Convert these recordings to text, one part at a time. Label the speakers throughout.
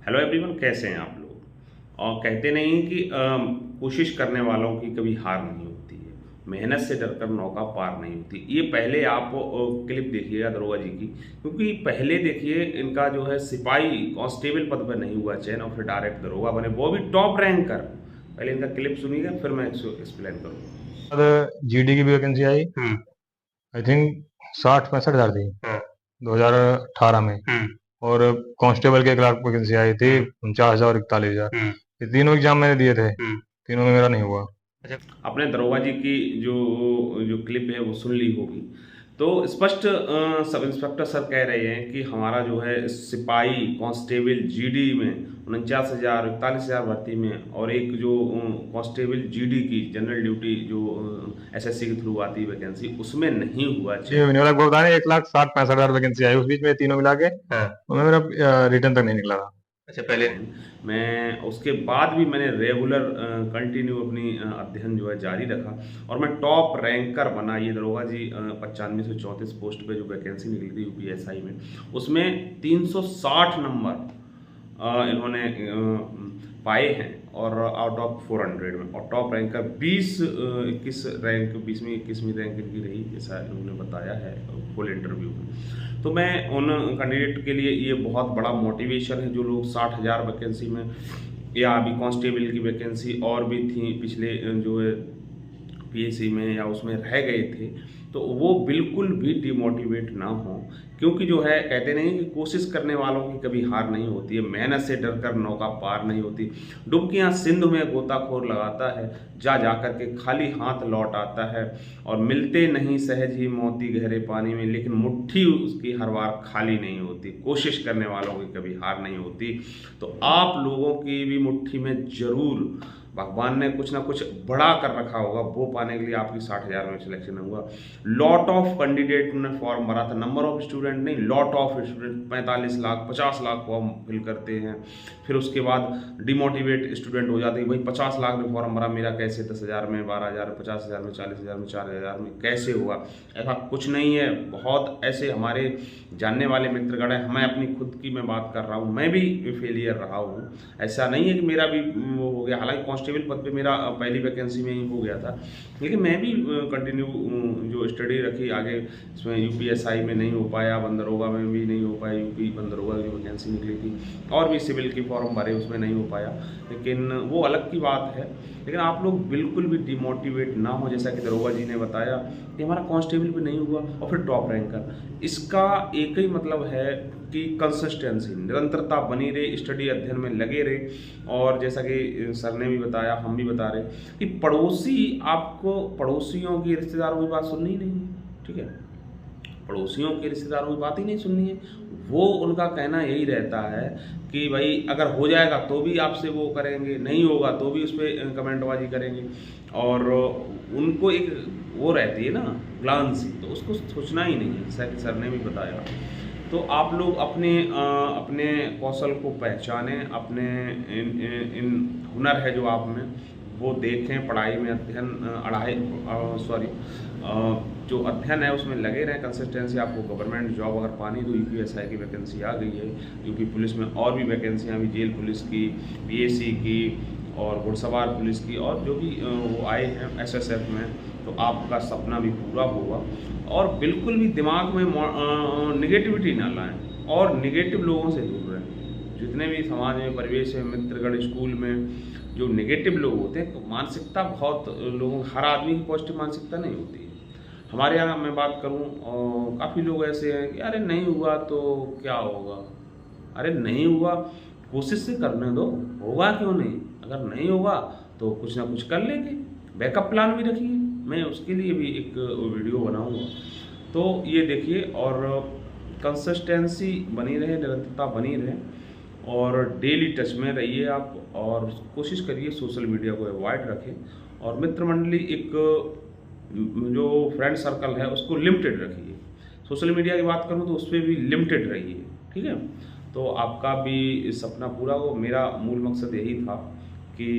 Speaker 1: Hello everyone, कैसे हैं आप लोग। और कहते नहीं हैं कि कोशिश करने वालों की कभी हार नहीं होती है। मेहनत से डरकर नौका पार नहीं होती। ये पहले आप क्लिप देखिएगा दरोगा जी की, क्योंकि पहले देखिए इनका जो है सिपाही कांस्टेबल पद पर नहीं हुआ चयन और फिर डायरेक्ट दरोगा बने, वो भी टॉप रैंक कर। पहले इनका क्लिप सुनिएगा फिर मैं एक्सप्लेन करूँगा।
Speaker 2: बाद जीडी की भी वैकेंसी आई। आई थिंक 60-65 हज़ार थी
Speaker 1: हाँ।
Speaker 2: 2018 में। और कांस्टेबल के 1 लाख वैकेंसी आई थी, 49,000 और 41,000। ये तीनों एग्जाम मैंने दिए थे, तीनों में मेरा नहीं हुआ।
Speaker 1: अच्छा, आपने दरोगा जी की जो जो क्लिप है वो सुन ली होगी। तो स्पष्ट सब इंस्पेक्टर सर कह रहे हैं कि हमारा जो है सिपाही कांस्टेबल जीडी में 49,000 41,000 भर्ती में, और एक जो कांस्टेबल जीडी की जनरल ड्यूटी जो एसएससी के थ्रू आती है वैकेंसी, उसमें नहीं हुआ
Speaker 2: ये
Speaker 1: चयन।
Speaker 2: मैंने वाला बताया ना, 1,60,65 हज़ार वैकेंसी आई, उस बीच में तीनों मिला के
Speaker 1: हाँ।
Speaker 2: उसमें मेरा रिटर्न तक नहीं निकला था।
Speaker 1: अच्छा, पहले मैं उसके बाद भी मैंने रेगुलर कंटिन्यू अपनी अध्ययन जो है जारी रखा और मैं टॉप रैंकर बना। ये दरोगा जी 95 से 34 पोस्ट पे जो वैकेंसी निकली थी यूपीएसआई में, उसमें 360 नंबर इन्होंने पाए हैं और आउट ऑफ 400 में, और टॉप रैंकर 21 रैंक 20वीं 21वीं रैंक इनकी रही, जैसा इन्होंने बताया है फुल इंटरव्यू में। तो मैं उन कैंडिडेट के लिए ये बहुत बड़ा मोटिवेशन है जो लोग 60,000 वैकेंसी में, या अभी कांस्टेबल की वैकेंसी और भी थी पिछले जो है पीएससी में या उसमें रह गए थे, तो वो बिल्कुल भी डिमोटिवेट ना हो। क्योंकि जो है कहते नहीं कि कोशिश करने वालों की कभी हार नहीं होती है, मेहनत से डरकर नौका पार नहीं होती। डुबकियां सिंधु में गोताखोर लगाता है, जा जाकर के खाली हाथ लौट आता है, और मिलते नहीं सहज ही मोती गहरे पानी में, लेकिन मुट्ठी उसकी हर बार खाली नहीं होती। कोशिश करने वालों की कभी हार नहीं होती। तो आप लोगों की भी मुट्ठी में जरूर भगवान ने कुछ ना कुछ बड़ा कर रखा होगा, वो पाने के लिए आपकी 60,000 में सिलेक्शन हुआ। लॉट ऑफ कैंडिडेट ने फॉर्म भरा था, नंबर ऑफ स्टूडेंट नहीं, lot of student 45 lakh 50 lakh form fill करते हैं। फिर उसके बाद डिमोटिवेट स्टूडेंट हो जाते हैं, भाई 50 लाख में फॉर्म भरा, मेरा कैसे 10,000 में, 12,000 में, 50,000 में, 40,000 में, 4,000 में कैसे हुआ। ऐसा कुछ नहीं है, बहुत ऐसे हमारे जानने वाले मित्रगण हैं। मैं अपनी खुद की मैं बात कर रहा हूँ, मैं भी फेलियर रहा हूँ। ऐसा नहीं है कि मेरा भी वो हो गया, हालांकि कांस्टेबल पद पे मेरा पहली वैकेंसी में ही हो गया था, लेकिन मैं भी कंटिन्यू जो स्टडी रखी आगे, इसमें यूपीएसआई में नहीं हो पाया, बंदरोगा में भी नहीं हो पाया, यूपी बंदरोगा की वैकेंसी निकली थी, और भी सिविल की फॉर्म भरे उसमें नहीं हो पाया, लेकिन वो अलग की बात है। लेकिन आप लोग बिल्कुल भी डिमोटिवेट ना हो, जैसा कि दरोगा जी ने बताया कि हमारा कांस्टेबल भी नहीं हुआ और फिर टॉप रैंकर। इसका एक ही मतलब है कि कंसिस्टेंसी, निरंतरता बनी रहे, स्टडी अध्ययन में लगे रहे। और जैसा कि सर ने भी बताया, हम भी बता रहे कि पड़ोसी, आपको पड़ोसियों की रिश्तेदारों की बात सुननी ही नहीं है, ठीक है। पड़ोसियों के रिश्तेदारों की बात ही नहीं सुननी है। वो उनका कहना यही रहता है कि भाई अगर हो जाएगा तो भी आपसे वो करेंगे, नहीं होगा तो भी उस पर कमेंटबाजी करेंगे, और उनको एक वो रहती है ना ग्लांसी, तो उसको सोचना ही नहीं है, जैसा कि सर ने भी बताया। तो आप लोग अपने कौशल को पहचानें, अपने इन हुनर है जो आप में, वो देखें, पढ़ाई में अध्ययन जो अध्ययन है उसमें लगे रहें, कंसिस्टेंसी। आपको गवर्नमेंट जॉब अगर पानी, तो यूपीएसआई की वैकेंसी आ गई है, यूपी पुलिस में और भी वैकेंसियाँ भी, जेल पुलिस की, पीएसी की, और घुड़सवार पुलिस की, और जो भी वो आए हैं एसएसएफ में, तो आपका सपना भी पूरा होगा। और बिल्कुल भी दिमाग में निगेटिविटी ना लाएं और निगेटिव लोगों से दूर रहें। जितने भी समाज में, परिवेश में, मित्रगण, स्कूल में जो निगेटिव लोग होते हैं, तो मानसिकता बहुत लोगों, हर आदमी की पॉजिटिव मानसिकता नहीं होती है। हमारे यहाँ मैं बात करूँ, काफ़ी लोग ऐसे हैं कि अरे नहीं हुआ तो क्या होगा, अरे नहीं हुआ कोशिश से करने दो, होगा क्यों नहीं। अगर नहीं होगा तो कुछ ना कुछ कर लेंगे, बैकअप प्लान भी रखिए। मैं उसके लिए भी एक वीडियो बनाऊंगा, तो ये देखिए। और कंसिस्टेंसी बनी रहे, निरंतरता बनी रहे, और डेली टच में रहिए आप, और कोशिश करिए सोशल मीडिया को अवॉइड रखें, और मित्र मंडली एक जो फ्रेंड सर्कल है उसको लिमिटेड रखिए। सोशल मीडिया की बात करूँ तो उस पर भी लिमिटेड रहिए, ठीक है। तो आपका भी सपना पूरा हो। मेरा मूल मकसद यही था कि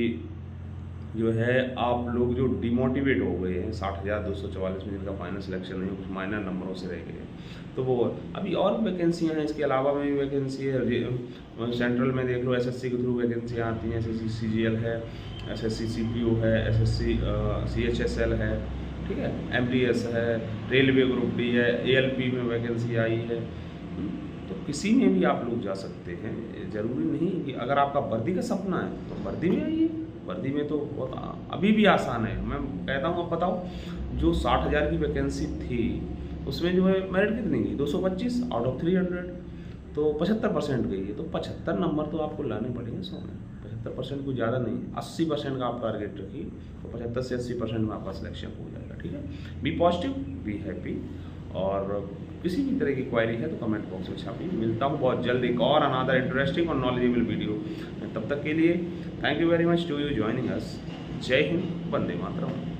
Speaker 1: जो है आप लोग जो डिमोटिवेट हो गए हैं 60,244 में जिनका फाइनल सिलेक्शन नहीं, कुछ माइनर नंबरों से रह गए हैं, तो वो अभी और वैकेंसियाँ हैं, इसके अलावा में भी वैकेंसी है। सेंट्रल में देख लो एसएससी के थ्रू वैकेंसियाँ आती हैं, एसएससी सीजीएल है, एसएससी सीपीओ है, एसएससी सीएचएसएल है, ठीक है, एमटीएस है, रेलवे ग्रुप डी है, एएलपी में वैकेंसी आई है। तो किसी में भी आप लोग जा सकते हैं, ज़रूरी नहीं कि अगर आपका वर्दी का सपना है तो वर्दी में आइए। वर्दी में तो बहुत अभी भी आसान है। मैं कहता हूँ, अब बताओ, जो 60,000 की वैकेंसी थी उसमें जो है मेरिट कितनी गई, 225 आउट ऑफ 300, तो 75% गई है। तो 75 नंबर तो आपको लाने पड़ेंगे 100 में। 75% कुछ ज़्यादा नहीं, 80% का आप टारगेट रखिए, तो 75 से 80% में आपका सिलेक्शन हो जाएगा। ठीक है, बी पॉजिटिव, बी हैप्पी, और किसी भी तरह की क्वायरी है तो कमेंट बॉक्स में छापिए। मिलता हूँ बहुत जल्द एक और अनदर इंटरेस्टिंग और नॉलेजेबल वीडियो। तब तक के लिए thank you very much to you joining us. जय हिंद, वंदे मातरम।